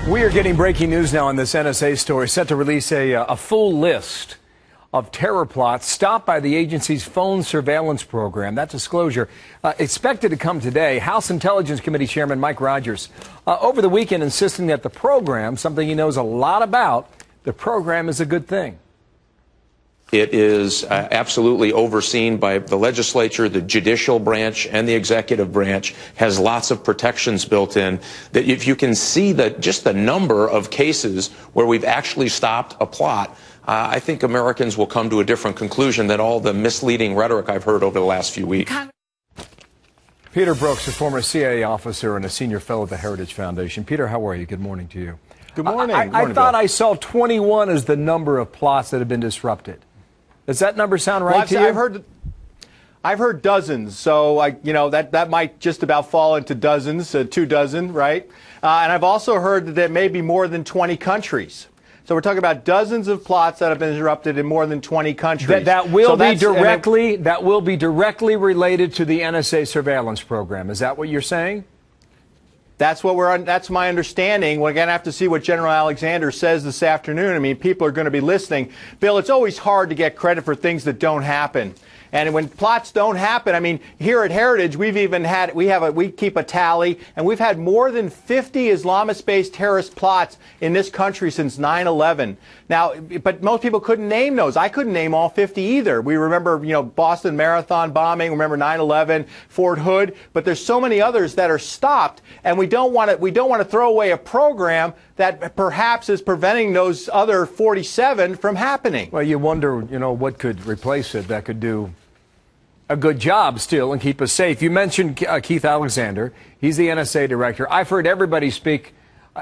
We are getting breaking news now on this NSA story, set to release a full list of terror plots stopped by the agency's phone surveillance program. That disclosure expected to come today. House Intelligence Committee Chairman Mike Rogers over the weekend insisting that the program, something he knows a lot about, the program is a good thing. It is absolutely overseen by the legislature, the judicial branch, and the executive branch. Has lots of protections built in. That if you can see just the number of cases where we've actually stopped a plot, I think Americans will come to a different conclusion than all the misleading rhetoric I've heard over the last few weeks. Peter Brooks, a former CIA officer and a senior fellow at the Heritage Foundation. Peter, how are you? Good morning to you. Good morning. I thought I saw 21 as the number of plots that have been disrupted. Does that number sound right to you? I've heard dozens, so that might just about fall into dozens, 2 dozen, right? And I've also heard that there may be more than 20 countries. So we're talking about dozens of plots that have been disrupted in more than 20 countries. That will be directly related to the NSA surveillance program. Is that what you're saying? That's my understanding. We're going to have to see what General Alexander says this afternoon. I mean, people are going to be listening. Bill, it's always hard to get credit for things that don't happen. And when plots don't happen, I mean, here at Heritage, we keep a tally, and we've had more than 50 Islamist-based terrorist plots in this country since 9/11. Now, but most people couldn't name those. I couldn't name all 50 either. We remember, Boston Marathon bombing, remember 9/11, Fort Hood, but there's so many others that are stopped, and we don't want to throw away a program that perhaps is preventing those other 47 from happening. Well, you wonder, what could replace it that could do a good job still and keep us safe. You mentioned Keith Alexander. He's the NSA director. I've heard everybody speak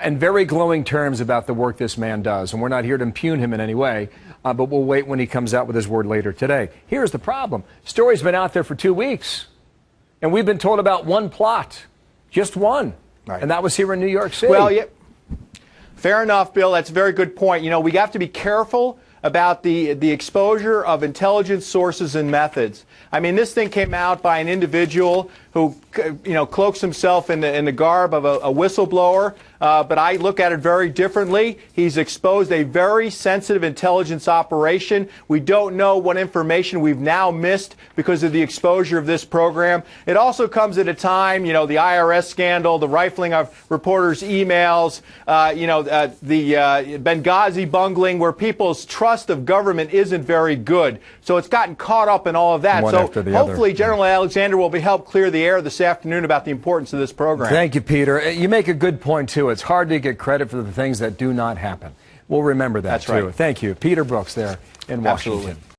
in very glowing terms about the work this man does, and we're not here to impugn him in any way, but we'll wait when he comes out with his word later today. Here's the problem. Story's been out there for 2 weeks, and we've been told about one plot, just one, right. And that was here in New York City. Well, yeah, fair enough, Bill. That's a very good point. We have to be careful about the exposure of intelligence sources and methods. I mean, this thing came out by an individual who, cloaks himself in the garb of a whistleblower, but I look at it very differently. He's exposed a very sensitive intelligence operation. We don't know what information we've now missed because of the exposure of this program. It also comes at a time, the IRS scandal, the rifling of reporters' emails, the Benghazi bungling, where people's trust of government isn't very good. So it's gotten caught up in all of that. So hopefully General Alexander will help clear the air this afternoon about the importance of this program. Thank you, Peter. You make a good point, too. It's hard to get credit for the things that do not happen. We'll remember that, That's too. Right. Thank you. Peter Brooks there in Washington. Absolutely.